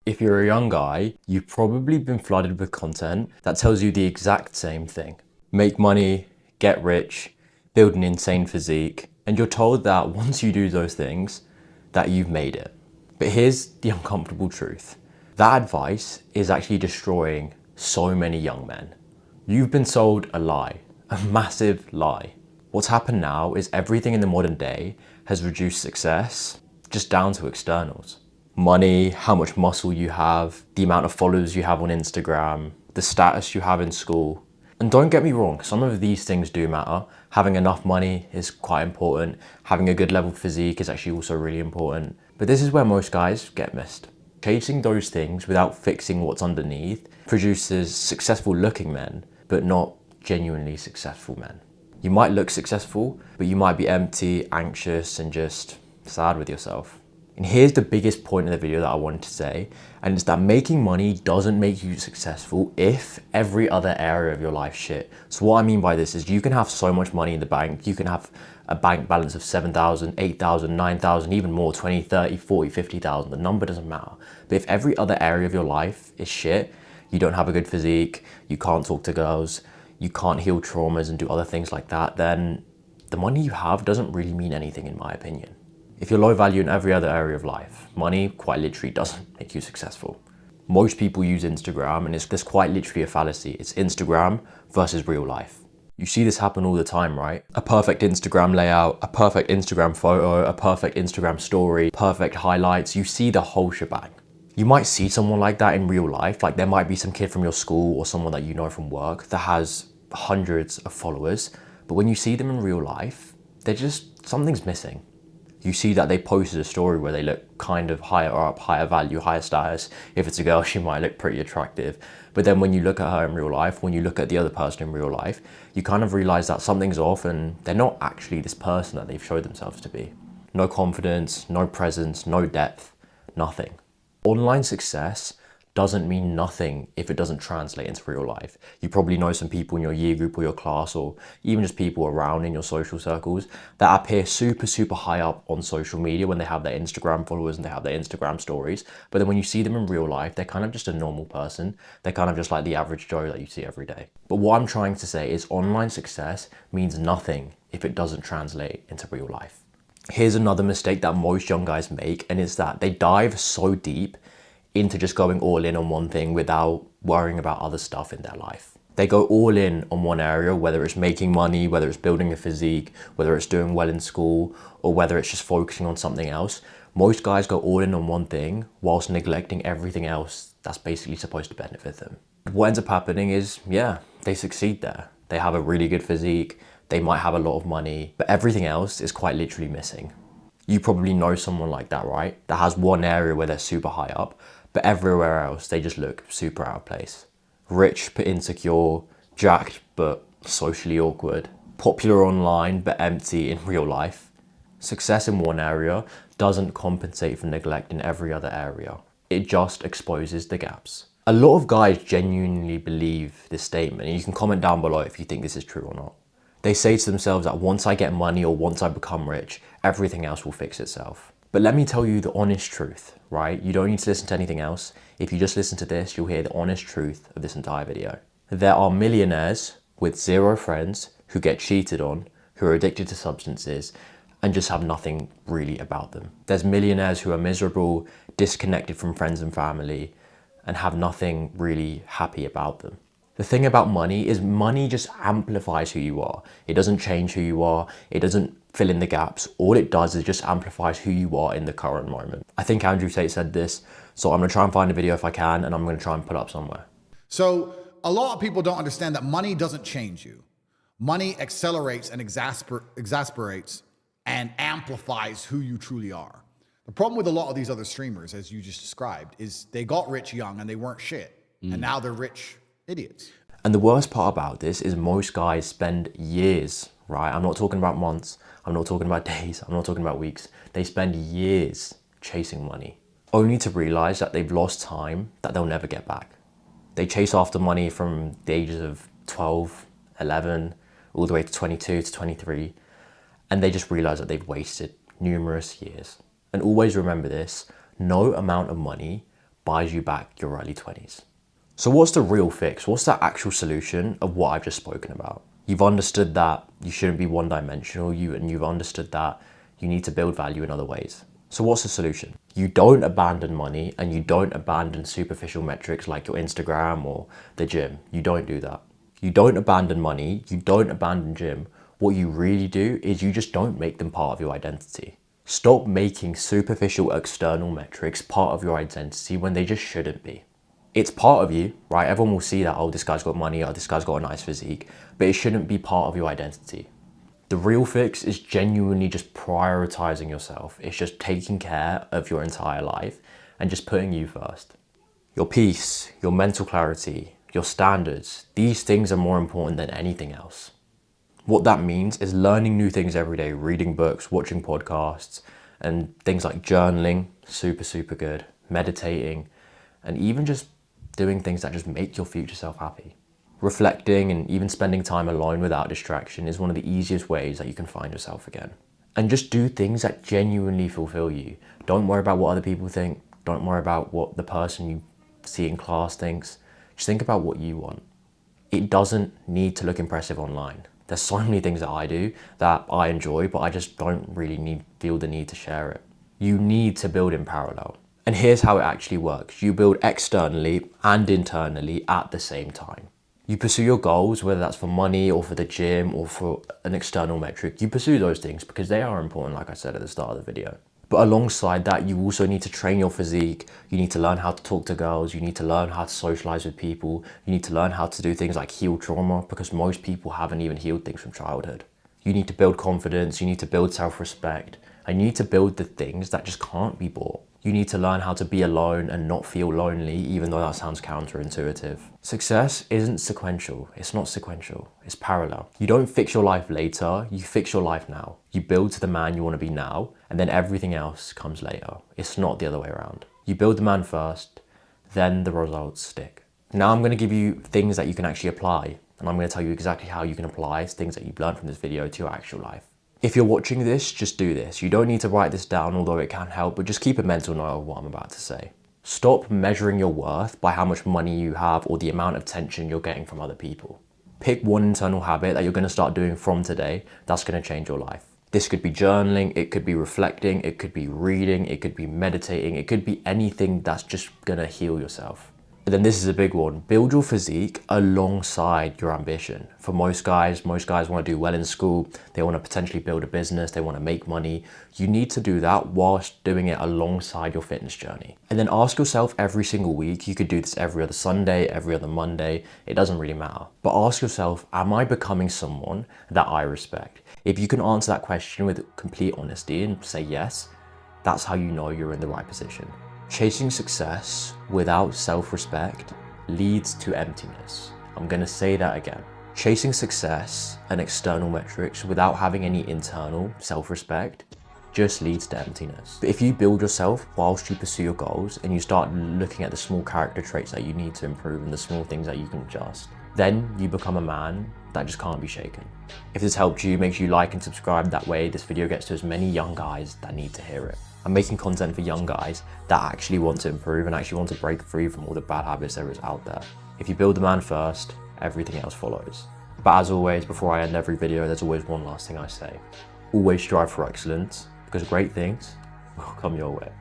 If you're a young guy, you've probably been flooded with content that tells you the exact same thing. Make money, get rich, build an insane physique, and you're told that once you do those things, that you've made it. But here's the uncomfortable truth. That advice is actually destroying so many young men. You've been sold a lie, a massive lie. What's happened now is everything in the modern day has reduced success just down to externals. Money, how much muscle you have, the amount of followers you have on Instagram, the status you have in school. And don't get me wrong, some of these things do matter. Having enough money is quite important. Having a good level physique is actually also really important. But this is where most guys get missed. Chasing those things without fixing what's underneath produces successful looking men, but not genuinely successful men. You might look successful, but you might be empty, anxious, and just sad with yourself. And here's the biggest point in the video that I wanted to say, and it's that making money doesn't make you successful if every other area of your life shit. So what I mean by this is you can have so much money in the bank, you can have a bank balance of 7,000, 8,000, 9,000, even more, 20, 30, 40, 50,000, the number doesn't matter. But if every other area of your life is shit, you don't have a good physique, you can't talk to girls, you can't heal traumas and do other things like that, then the money you have doesn't really mean anything in my opinion. If you're low value in every other area of life, money quite literally doesn't make you successful. Most people use Instagram and there's quite literally a fallacy. It's Instagram versus real life. You see this happen all the time, right? A perfect Instagram layout, a perfect Instagram photo, a perfect Instagram story, perfect highlights. You see the whole shebang. You might see someone like that in real life. Like there might be some kid from your school or someone that you know from work that has hundreds of followers. But when you see them in real life, something's missing. You see that they posted a story where they look kind of higher up, higher value, higher status. If it's a girl, she might look pretty attractive. But then when you look at her in real life, when you look at the other person in real life, you kind of realize that something's off and they're not actually this person that they've showed themselves to be. No confidence, no presence, no depth, nothing. Online success doesn't mean nothing if it doesn't translate into real life. You probably know some people in your year group or your class or even just people around in your social circles that appear super, super high up on social media when they have their Instagram followers and they have their Instagram stories. But then when you see them in real life, they're kind of just a normal person. They're kind of just like the average Joe that you see every day. But what I'm trying to say is online success means nothing if it doesn't translate into real life. Here's another mistake that most young guys make, and it's that they dive so deep into just going all in on one thing without worrying about other stuff in their life. They go all in on one area, whether it's making money, whether it's building a physique, whether it's doing well in school, or whether it's just focusing on something else. Most guys go all in on one thing whilst neglecting everything else that's basically supposed to benefit them. What ends up happening is, yeah, they succeed there. They have a really good physique, they might have a lot of money, but everything else is quite literally missing. You probably know someone like that, right? That has one area where they're super high up, but everywhere else, they just look super out of place. Rich but insecure, jacked but socially awkward, popular online but empty in real life. Success in one area doesn't compensate for neglect in every other area. It just exposes the gaps. A lot of guys genuinely believe this statement, and you can comment down below if you think this is true or not. They say to themselves that once I get money or once I become rich, everything else will fix itself. But let me tell you the honest truth, right? You don't need to listen to anything else. If you just listen to this, you'll hear the honest truth of this entire video. There are millionaires with zero friends who get cheated on, who are addicted to substances, and just have nothing really about them. There's millionaires who are miserable, disconnected from friends and family, and have nothing really happy about them. The thing about money is money just amplifies who you are. It doesn't change who you are. It doesn't fill in the gaps. All it does is just amplifies who you are in the current moment. I think Andrew Tate said this, so I'm gonna try and find a video if I can, and I'm gonna try and put up somewhere. So a lot of people don't understand that money doesn't change you. Money accelerates and exasperates and amplifies who you truly are. The problem with a lot of these other streamers, as you just described, is they got rich young and they weren't shit. And now they're rich idiots. And the worst part about this is most guys spend years, right? I'm not talking about months. I'm not talking about days. I'm not talking about weeks. They spend years chasing money, only to realize that they've lost time that they'll never get back. They chase after money from the ages of 12, 11, all the way to 22 to 23. And they just realize that they've wasted numerous years. And always remember this, no amount of money buys you back your early 20s. So what's the real fix? What's the actual solution of what I've just spoken about? You've understood that you shouldn't be one-dimensional, and you've understood that you need to build value in other ways. So what's the solution? You don't abandon money, and you don't abandon superficial metrics like your Instagram or the gym. You don't do that. You don't abandon money, you don't abandon gym. What you really do is you just don't make them part of your identity. Stop making superficial external metrics part of your identity when they just shouldn't be. It's part of you, right? Everyone will see that, oh, this guy's got money, oh, this guy's got a nice physique, but it shouldn't be part of your identity. The real fix is genuinely just prioritizing yourself. It's just taking care of your entire life and just putting you first. Your peace, your mental clarity, your standards, these things are more important than anything else. What that means is learning new things every day, reading books, watching podcasts, and things like journaling, super good, meditating, and even just doing things that just make your future self happy. Reflecting and even spending time alone without distraction is one of the easiest ways that you can find yourself again. And just do things that genuinely fulfill you. Don't worry about what other people think. Don't worry about what the person you see in class thinks. Just think about what you want. It doesn't need to look impressive online. There's so many things that I do that I enjoy, but I just don't really feel the need to share it. You need to build in parallel. And here's how it actually works. You build externally and internally at the same time. You pursue your goals, whether that's for money or for the gym or for an external metric. You pursue those things because they are important, like I said at the start of the video. But alongside that, you also need to train your physique. You need to learn how to talk to girls. You need to learn how to socialize with people. You need to learn how to do things like heal trauma, because most people haven't even healed things from childhood. You need to build confidence. You need to build self-respect. And you need to build the things that just can't be bought. You need to learn how to be alone and not feel lonely, even though that sounds counterintuitive. Success isn't sequential. It's not sequential. It's parallel. You don't fix your life later. You fix your life now. You build to the man you want to be now, and then everything else comes later. It's not the other way around. You build the man first, then the results stick. Now I'm going to give you things that you can actually apply, and I'm going to tell you exactly how you can apply things that you've learned from this video to your actual life. If you're watching this, just do this. You don't need to write this down, although it can help, but just keep a mental note of what I'm about to say. Stop measuring your worth by how much money you have or the amount of attention you're getting from other people. Pick one internal habit that you're going to start doing from today that's going to change your life. This could be journaling, it could be reflecting, it could be reading, it could be meditating, it could be anything that's just going to heal yourself. But then this is a big one. Build your physique alongside your ambition. For most guys want to do well in school. They want to potentially build a business. They want to make money. You need to do that whilst doing it alongside your fitness journey. And then ask yourself every single week. You could do this every other Sunday, every other Monday. It doesn't really matter. But ask yourself, am I becoming someone that I respect? If you can answer that question with complete honesty and say yes, that's how you know you're in the right position. Chasing success without self-respect leads to emptiness. I'm going to say that again. Chasing success and external metrics without having any internal self-respect just leads to emptiness. But if you build yourself whilst you pursue your goals and you start looking at the small character traits that you need to improve and the small things that you can adjust, then you become a man that just can't be shaken. If this helped you, make sure you like and subscribe. That way this video gets to as many young guys that need to hear it. I'm making content for young guys that actually want to improve and actually want to break free from all the bad habits there is out there. If you build the man first, everything else follows. But as always, before I end every video, there's always one last thing I say. Always strive for excellence, because great things will come your way.